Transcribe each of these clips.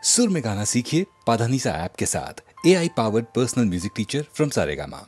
सुर में गाना सीखिए पाधानीसा ऐप के साथ। AI powered personal music teacher from Saregama.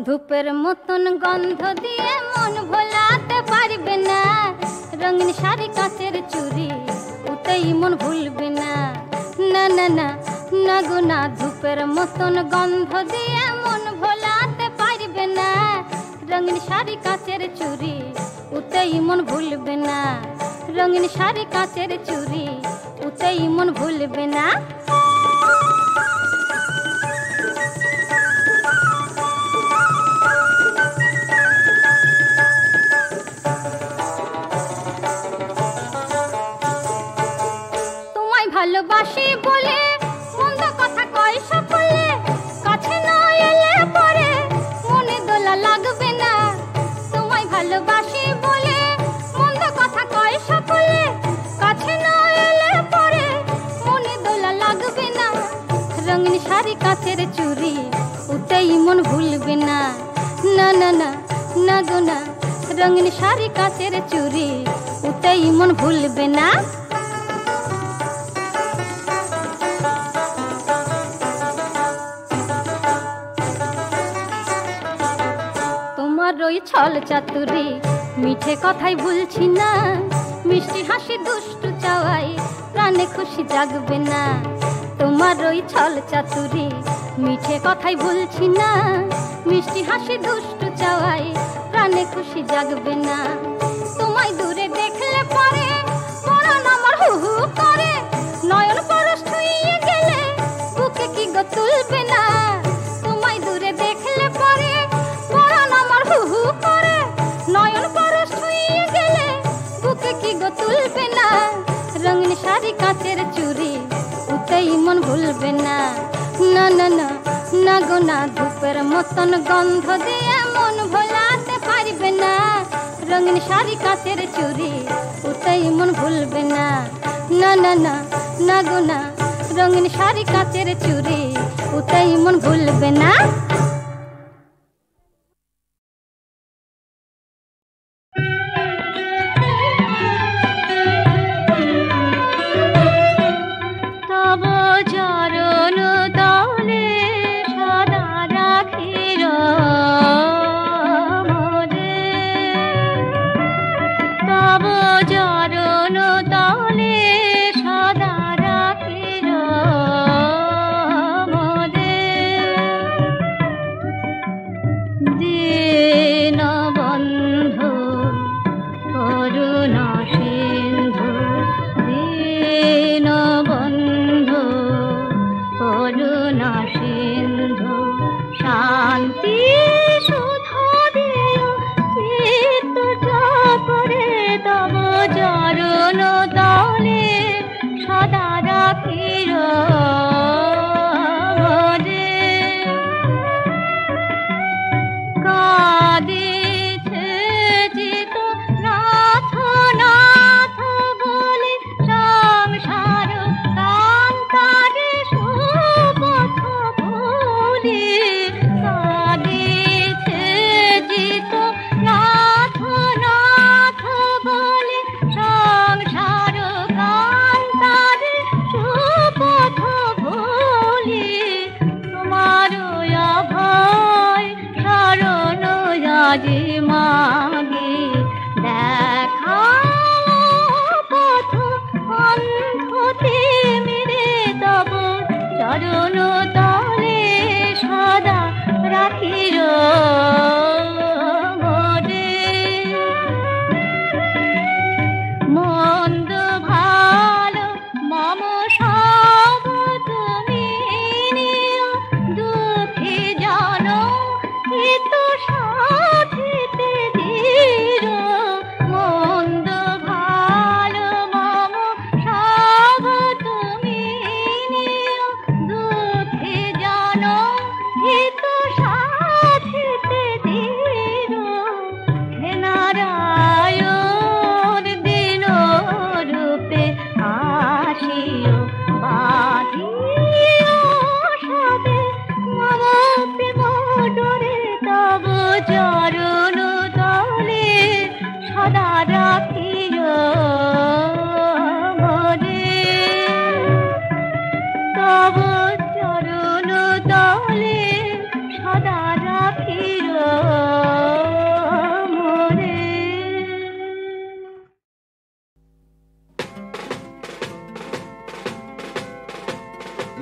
ধূপের মতন গন্ধ দিয়ে মন ভোলাতে পারবে না, রঙিন শাড়ি কাঁচের চুড়ি উতেই মন ভুলবে না। না না না না গো না, ধূপের মতন গন্ধ দিয়ে মন ভোলাতে পারবে না, রঙিন শাড়ি কাঁচের চুড়ি উতেই মন ভুলবে না। রঙিন শাড়ি কাঁচের চুড়ি উতেই মন ভুলবে না। ভালোবাসি বলে মন্দ কথা কয় সকলে, কাছে না এলে পরে মনে দোলা লাগবে না। তোমায় ভালোবাসি বলে মন্দ কথা কয় সকলে, কাছে না এলে পরে মনে দোলা লাগবে না। রঙিন শাড়ি কাঁচের চুড়ি উতেই মন ভুলবে না। না না না না গো না, রঙিন শাড়ি কাঁচের চুড়ি উতেই মন ভুলবে না। ওই ছল চাতুরি মিঠে কথাই ভুলছি না, মিষ্টি হাসি দুষ্টু চাওয়াই প্রাণে খুশি জাগবে না। তোমার ওই ছল চাতুরি মিঠে কথাই ভুলছি না, মিষ্টি হাসি দুষ্টু চাওয়াই প্রাণে মনে খুশি জাগবে না। তোমায় দূরে দেখলে পরে পরাণ আমার হু হু করে, নয়ন পরশ ছুঁয়ে গেলে বুকে কি গো তুলবে না। তোমায় দূরে দেখলে পরে পরাণ আমার হু হু করে, নয়ন পরশ ছুঁয়ে গেলে বুকে কি গো তুলবে না। রঙিন শাড়ি কাঁচের চুড়ি উতেই মন ভুলবে না। না না না না গো না, ধূপের মতন গন্ধ দিয়ে মন ভোলাতে পারবে না। রঙিন শাড়ি কাঁচের চুড়ি উতেই মন ভুলবে না। না না না না গো না, রঙিন শাড়ি কাঁচের চুড়ি উতেই মন ভুলবে না।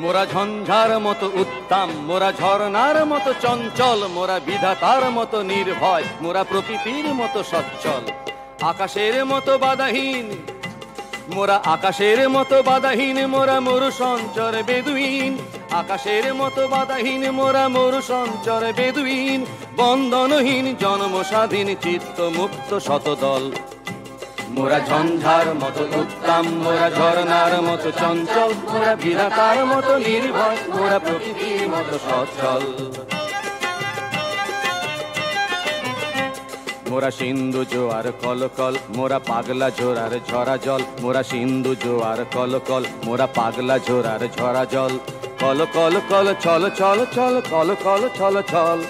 মোরা ঝঞ্ঝার মতো উত্তাম, মোরা ঝর্ণার মতো চঞ্চল, মোরা বিধাতার মতো নির্ভয়, মোরা প্রকৃতির মতো সচ্ছল। আকাশের মতো বাধাহীন, মোরা আকাশের মতো বাধাহীন, মোরা মরু সঞ্চর বেদুইন। আকাশের মতো বাধাহীন, মোরা মরু সঞ্চর বেদুইন। বন্ধনহীন জন্ম স্বাধীন, চিত্ত মুক্ত শতদল। মোরা ঝঞ্ঝার মতো উত্তাম, মোরা ঝর্ণার মতো চঞ্চল, মোরা বিধাতার মতো নির্ভয়, মোরা প্রকৃতির মতো সচ্ছল। মোরা সিন্ধু জোয়ার কলকল, মোরা পাগলা ঝোরার ঝরা জল। মোরা সিন্ধু জোয়ার কলকল, মোরা পাগলা ঝোরার ঝরা জল। কল কল কল ছল ছল ছল, কল কল ছল ছল।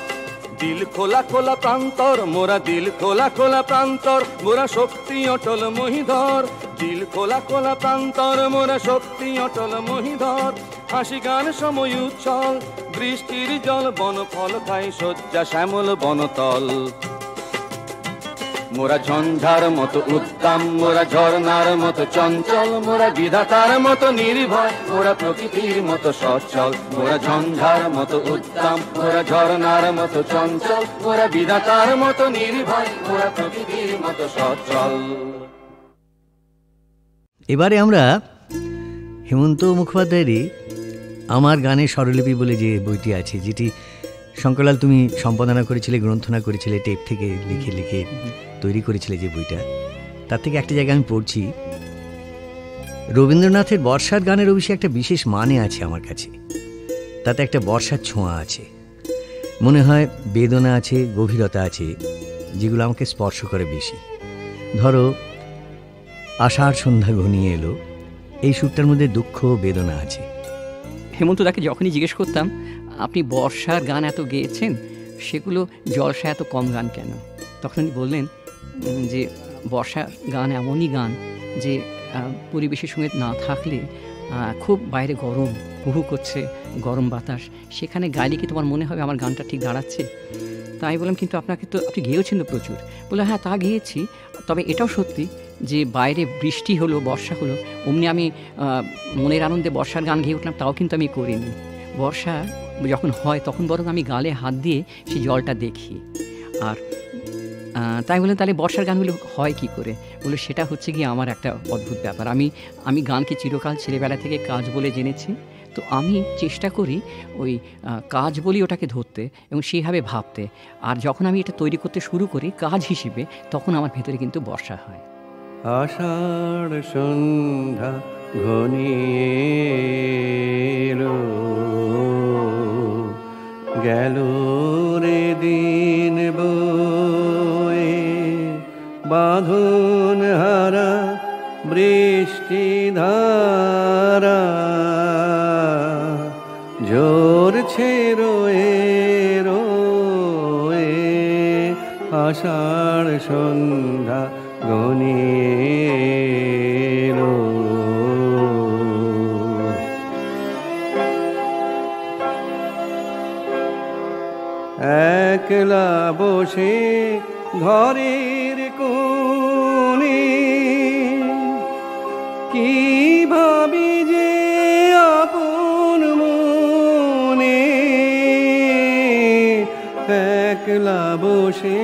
দিল খোলা খোলা প্রান্তর, মোরা দিল খোলা খোলা প্রান্তর, মোরা শক্তি অটল মহিধর। দিল খোলা খোলা প্রান্তর, মোরা শক্তি অটল মহিধর। হাসি গান সময় উচ্ছল, বৃষ্টির জল বন ফল খাই, শয্যা শ্যামল বনতল। মোরা ঝঞ্ঝার মতো উত্তম, মোরা ঝর্ণার মতো চঞ্চল, মোরা বিধাতার মতো নির্ভয়, মোরা প্রকৃতির মতো সচ্ছল। মোরা ঝঞ্ঝার মতো উত্তম, মোরা ঝর্ণার মতো চঞ্চল, মোরা বিধাতার মতো নির্ভয়, মোরা প্রকৃতির মতো সচ্ছল। এবারে আমরা হেমন্ত মুখোপাধ্যায়েরই আমার গানের স্বরলিপি বলে যে বইটি আছে, যেটি শঙ্করলাল তুমি সম্পাদনা করেছিলে, গ্রন্থনা করেছিলে, টেপ থেকে লিখে লিখে তৈরি করেছিলে যে বইটা, তার থেকে একটা জায়গায় আমি পড়ছি, রবীন্দ্রনাথের বর্ষার গানের অবশ্যই একটা বিশেষ মানে আছে আমার কাছে। তাতে একটা বর্ষার ছোঁয়া আছে, মনে হয় বেদনা আছে, গভীরতা আছে, যেগুলো আমাকে স্পর্শ করে বেশি। ধরো, আষাঢ় সন্ধ্যা ঘনিয়ে এলো, এই সুরটার মধ্যে দুঃখ বেদনা আছে। হেমন্তদাকে যখনই জিজ্ঞেস করতাম আপনি বর্ষার গান এত গেয়েছেন, সেগুলো জলসা এত কম গান কেন, তখন উনি বললেন যে বর্ষার গান এমনই গান যে পরিবেশের সঙ্গে না থাকলে খুব বাইরে গরম হুহু করছে, গরম বাতাস, সেখানে গাইলে কি তোমার মনে হবে আমার গানটা ঠিক দাঁড়াচ্ছে? তাই বললাম কিন্তু আপনাকে তো আপনি গেয়েছেন তো প্রচুর। বলে হ্যাঁ তা গেয়েছি, তবে এটাও সত্যি যে বাইরে বৃষ্টি হলো, বর্ষা হলো, অমনি আমি মনের আনন্দে বর্ষার গান গেয়ে উঠলাম, তাও কিন্তু আমি করিনি। বর্ষা যখন হয় তখন বরং আমি গালে হাত দিয়ে সেই জলটা দেখি। আর তাই বলে তাহলে বর্ষার গানগুলো হয় কি করে? বলে সেটা হচ্ছে গিয়ে আমার একটা অদ্ভুত ব্যাপার। আমি গানকে চিরকাল ছেলেবেলা থেকে কাজ বলে জেনেছি, তো আমি চেষ্টা করি ওই কাজ বলি ওটাকে ধরতে এবং সেইভাবে ভাবতে। আর যখন আমি এটা তৈরি করতে শুরু করি কাজ হিসেবে, তখন আমার ভেতরে কিন্তু বর্ষা হয়। আষাঢ় সন্ধ্যা ঘনিয়ে এলো, গেল রে দিন বয়ে, বাঁধন হারা বৃষ্টি ধারা ঝরছে রয়ে রয়ে, আষাঢ় সন্ধ্যা ঘনিয়ে এলো। একলা বসে ঘরের কোণে কি ভাবি যে আপন মনে, একলা বসে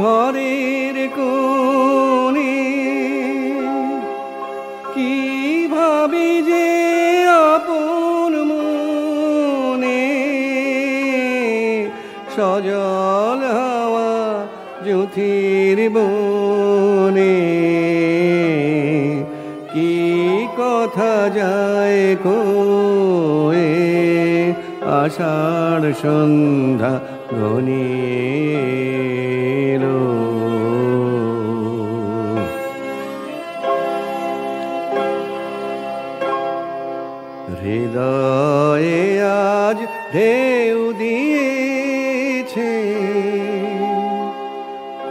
ঘরের কোণে কি ভাবি যে আপন মনে, সজল হাওয়া জ্যোতির বনে কি কথা যায় কয়ে, আষাঢ় সন্ধ্যা ঘনিয়ে এলো। হৃদয়ে আজ ঢেউ দিয়েছে,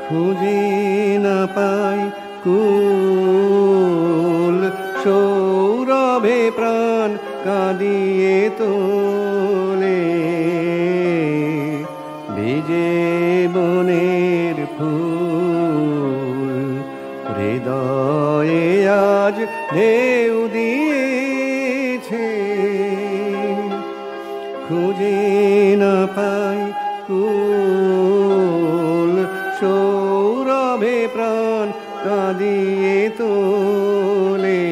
খুঁজে না পাই কুল, সৌরভে প্রাণ কাঁদিয়ে তোলে, ভিজে বনের ফুল। হৃদয়ে আজ ঢেউ দিয়েছে, খুঁজে না পাই কুল, সৌরভে প্রাণ কাঁদিয়ে তোলে,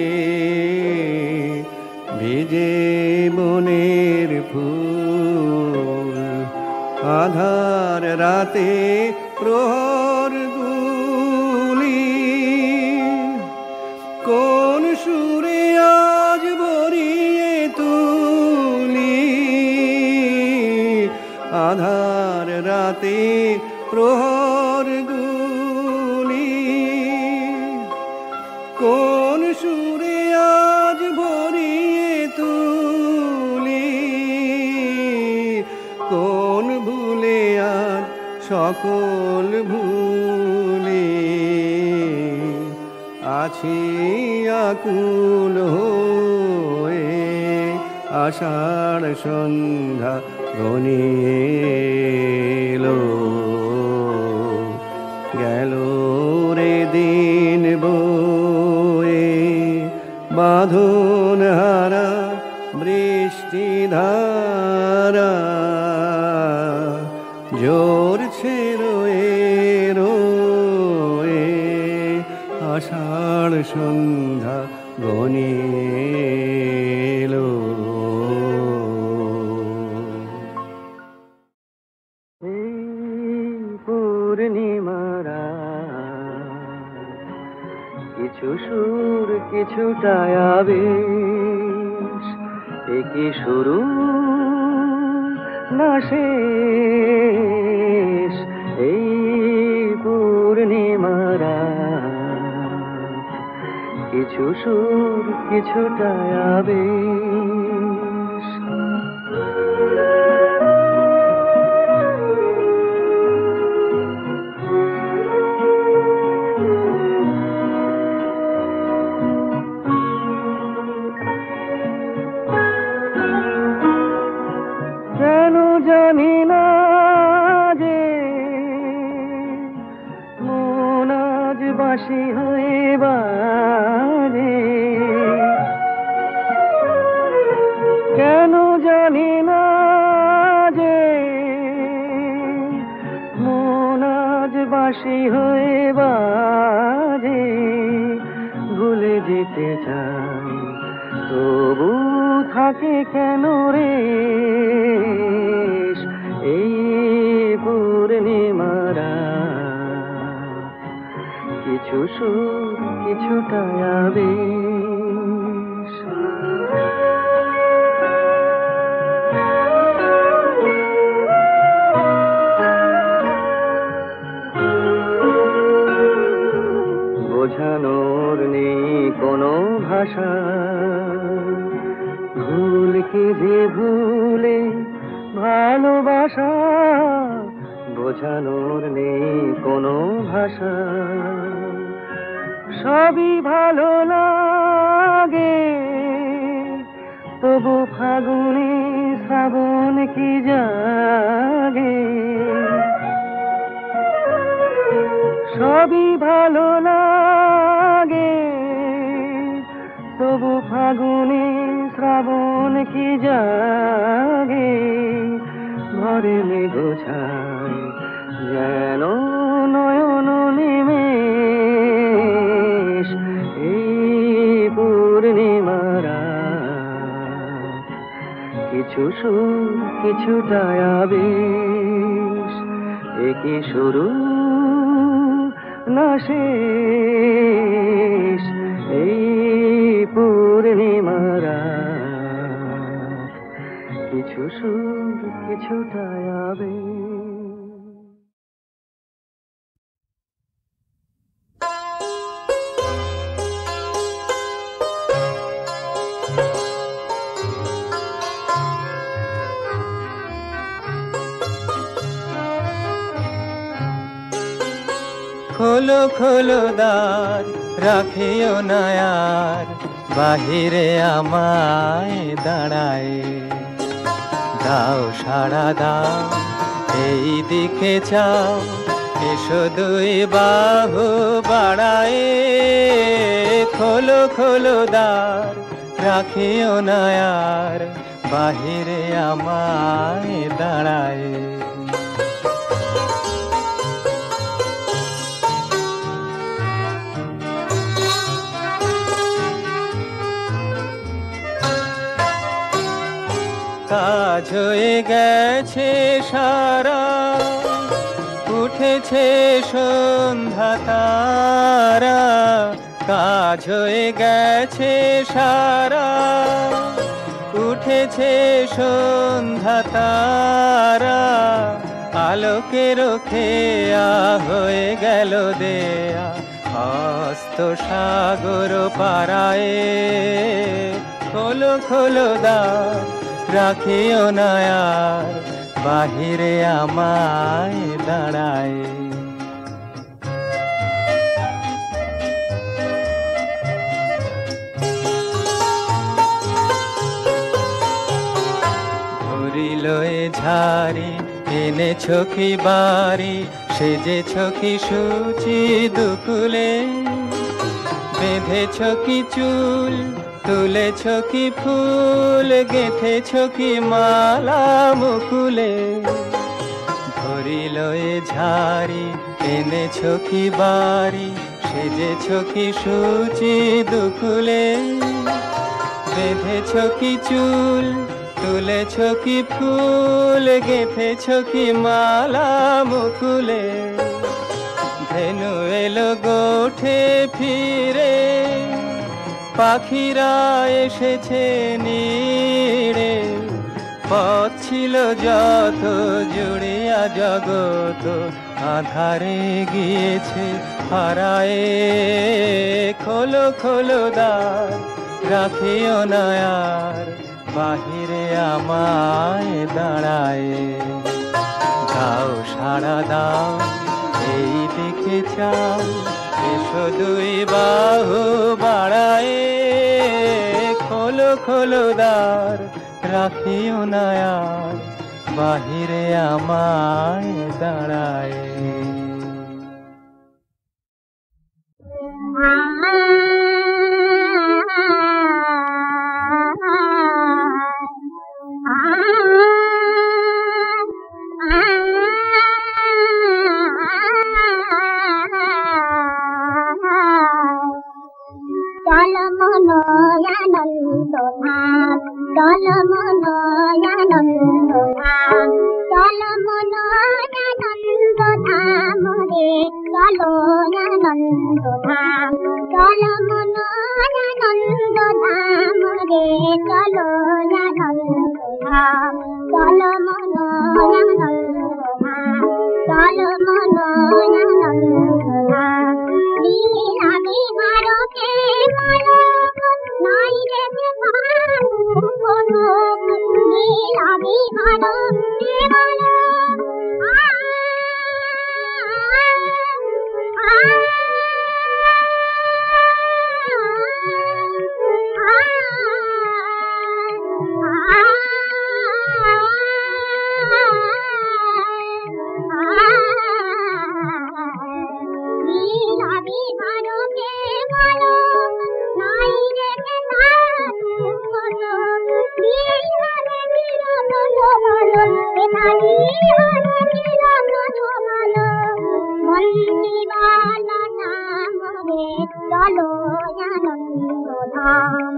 ভিজে বনের ফুল। আধার রাতে প্রহর গুলি কোন সুরে আজ ভরিয়ে তুলি, আধার রাতে প্রহর গুলি কোন সুরে আজ ভরিয়ে তুলি, কোন ভুলে আজ সকল ভুলে আছি আকুল হয়ে, আষাঢ় সন্ধ্যা ঘনিয়ে এলো। গেল রে দিন বয়ে বাঁধন হারা বৃষ্টি ধারা ঝরছে রয়ে রয়ে আষাঢ় সন্ধ্যা ঘনিয়ে পূর্ণিমারা কিছু সুর কিছুটা আবেশ, এ কি শুরু না শেষ? এই পূর্ণিমারা কিছু সুর কিছুটা আবেশ। জানি না যে মন আজ বাসি হয়ে বাজে, কেন জানি না যে মন আজ বাসি হয়ে বাজে। ভুলে যেতে চাই তবু থাকে কেন রে এই পূর্ণিমারা কিছু সুর কিছুটা আবেশ। বোঝানোর নেই কোনো ভাষা, ভুল কি যে ভুলে ভালোবাসা। বোঝানোর নেই কোনো ভাষা, সবই ভালো লাগে তবু ফাগুনে শ্রাবণ কি জাগে। সবই ভালো লাগে তবু ফাগুনে শ্রাবণ কি জাগে। ঘরে গোছায় যেন নয়ন নিমেষ, এই পূর্ণিমারা কিছু সুর কিছুটা আবেশ। এ কি শুরু না শেষ? এই পূর্ণিমারা কিছু সুর কিছুটা আবেশ। খোলো খোলো দ্বার, রাখিও না আর বাহিরে আমায় দাঁড়ায়। দাও সাড়া দাও, এই দিকে চাও, এসো দুই বাহু বাড়ায়। খোলো খোলো দ্বার, রাখিও না আর বাহিরে আমায় দাঁড়ায়। কাজ হয়ে গেছে সারা, উঠেছে সন্ধ্যা তারা। কাজ হয়ে গেছে সারা, উঠেছে সন্ধ্যা তারা। আলোকের খেয়া হয়ে গেল দেয়া অস্ত সাগর পাড়ায়। খোলো খোলো দ্বার, রাখিও না আর বাহিরে আমায় দাঁড়ায়। ধরিল এ ঝাড়ি এনেছো কি বাড়ি, সেজেছো কি সূচি দুকুলে, বেঁধেছো কি চুল, তুলেছো কি ফুল, গেঁথেছো কি মালা মুকুলে, ধরিল এ ঝাড়ি, এনেছো কি বাড়ি, সেজেছো কি সূচি দুকুলে, বেঁধেছো কি চুল, তুলেছো কি ফুল, গেঁথেছো কি মালা মুকুলে, ধেনু এলো গোঠে ফিরে, পাখিরা এসেছে নিড়ে, পথ ছিল যত জুড়িয়া জগত, আধারে গিয়েছে হারায়ে, খোলো খোলো দ্বার, রাখিও না আর বাহিরে আমায় দাঁড়ায়, দাও সাড়া দাও এই দিকে চাও, এসো দুই বাহু বাড়ায়, খোলো খোলো দ্বার, রাখিও না আর বাহিরে আমায় দাঁড়ায়। চল মনোয়ানন্দ ধাম, চল মনোয়ানন্দ ধাম, চল মনোয়ানন্দ ধাম রে, চলো আনন্দ ধাম, চল মনোয়ানন্দ ধাম রে, চলো আনন্দ ধাম, চল মনোয়ানন্দ ধাম, চল মনোয়ানন্দ ধাম, লীলা বিহারকে মালক নাই রেখে ভান কনক, লীলা বিহারকে মালক চলো আনন্দ ধাম,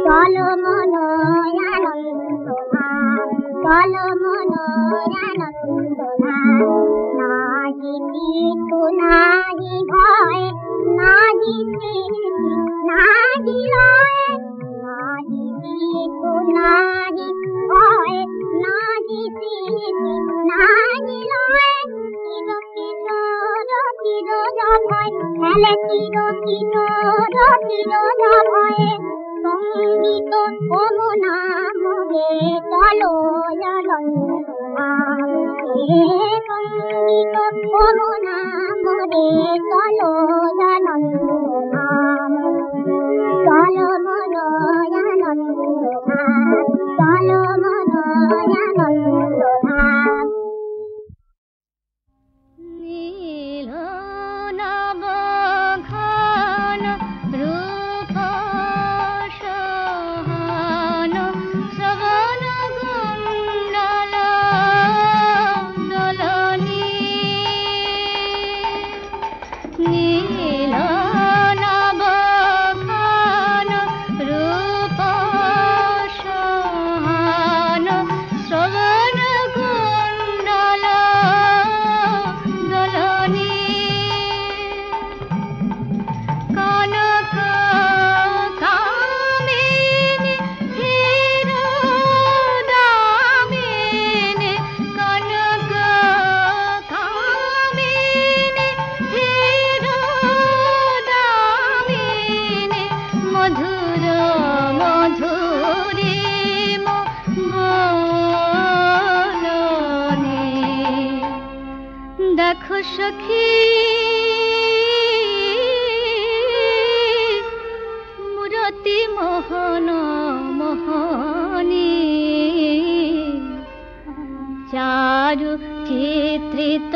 চলো মনোয়ানন্দ ধাম, চলো মনোয়ানন্দ ধাম, নাহি পিছু নাহি ভয়, নাহি স্মৃতি নাহি লয়, নাহি পিছু নাহি ভয়, নাহি স্মৃতি নাহি লয়, চির কিশোর চির ভয়, খেলে চির কিশোর চির ভয়ে, সঙ্গীত কমনা মোরে, চলো আনন্দ ধাম রে, সঙ্গীত কমনা মোরে, চলো আনন্দ ধাম, চলো মনোয়ানন্দ ধাম, চলো মনোয়ানন্দ ধাম। নীল নবঘন রূপ সহান, শ্রবণ কুণ্ডল দোলনী, নীল নবঘন রূপ সহান, শ্রবণ কুণ্ডল দোলনী, কনক কামিনী চিরদামিনী, কনক কামিনী চিরদামিনী, মধুর মধুরিম বলনী, দেখো সখী মূরতি মোহন মোহনী, চারু চিত্রিত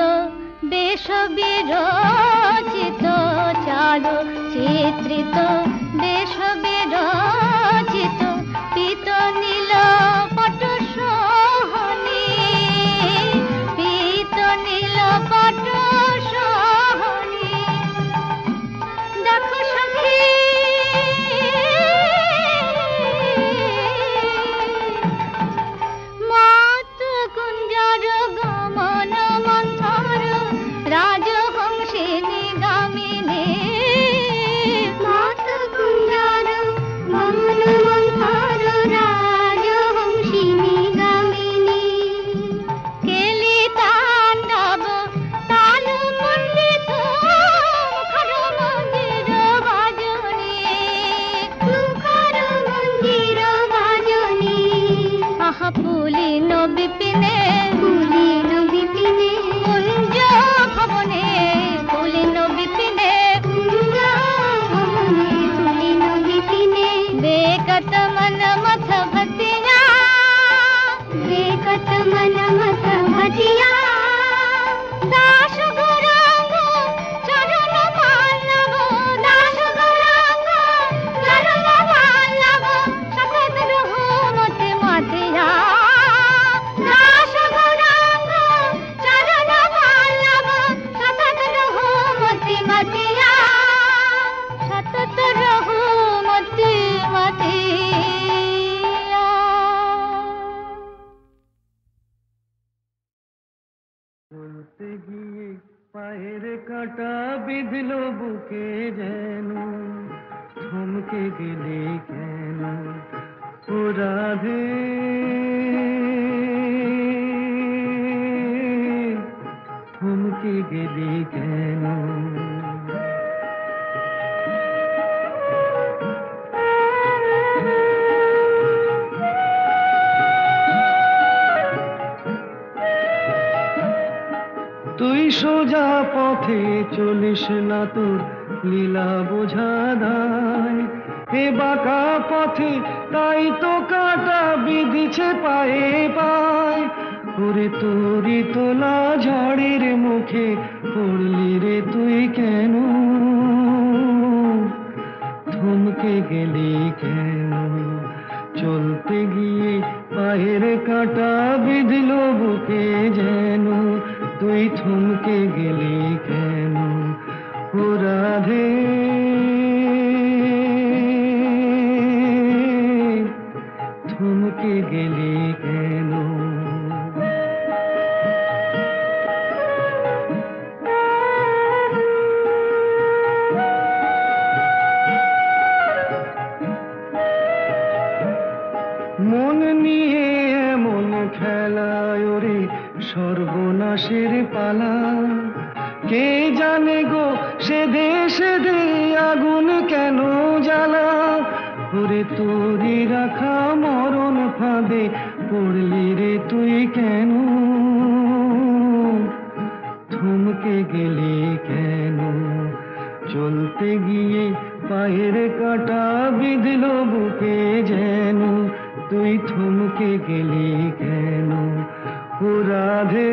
বেশ বিরচিত, চারু চিত্রিত বেশ বিরচিত, পিত নীল পট সোহনী, পিত নীল পট সোহনী। দেখো সখী মাত কুঞ্জর গমন মন্থর, রাজহংসিনী গামিনী, মাত কুঞ্জর গমন মন্থর, রাজহংসিনী গামিনী। কেলি তাণ্ডব তাল মণ্ডিত, মুখর মন্দির বাজনী, মুখর মন্দির বাজনী। আহা পুলিন বিপিনে, পুলিন বিপিনে, কুঞ্জ ভবনে, পুলিন বিপিনে, কুঞ্জ ভবনে, পুলিন বিপিনে। বেকত মন মথ ভতিয়া, বেকত মন মথ ভতিয়া। দাস গৌরাঙ্গ চরণ মাল্লব, দাস গৌরাঙ্গ চরণ মাল্লব, সতত রহুমতি মাতিয়া। দাস গৌরাঙ্গ চরণ মাল্লব, সতত রহুমতি মাতিয়া, সতত রহুমতি মাতিয়া। চলতে গিয়ে পায়ের কাঁটা বিঁধল বুকে যেন, থমকে গেলে কেন ও রাধে, থমকে গেলে কেন। তুই সোজা পথে চলিস না, তোর লীলা বোঝা দায়। এ বাঁকা পথে তাই তো কাঁটা বিঁধেছে পায়ে পায়। ওরে তোরি তোলা ঝড়ের মুখে পড়লি রে তুই কেন, থমকে গেলি কেন। চলতে গিয়ে পায়ের কাঁটা বিঁধল বুকে যেন, তুই থমকে গেলি কেন ও রাধে, থমকে গেলি কেন। মন নিয়ে এমন খেলায় ওরে সর্বনাশের পালা। কে জানে গো সেধে সেধে আগুন কেন জ্বালা। ওরে তোরি রাখা মরণ ফাঁদে পড়লি রে তুই কেন, থমকে গেলি কেন। চলতে গিয়ে পায়ের কাঁটা বিঁধল বুকে যেন, তুই থমকে গেলি কেন ও রাধে।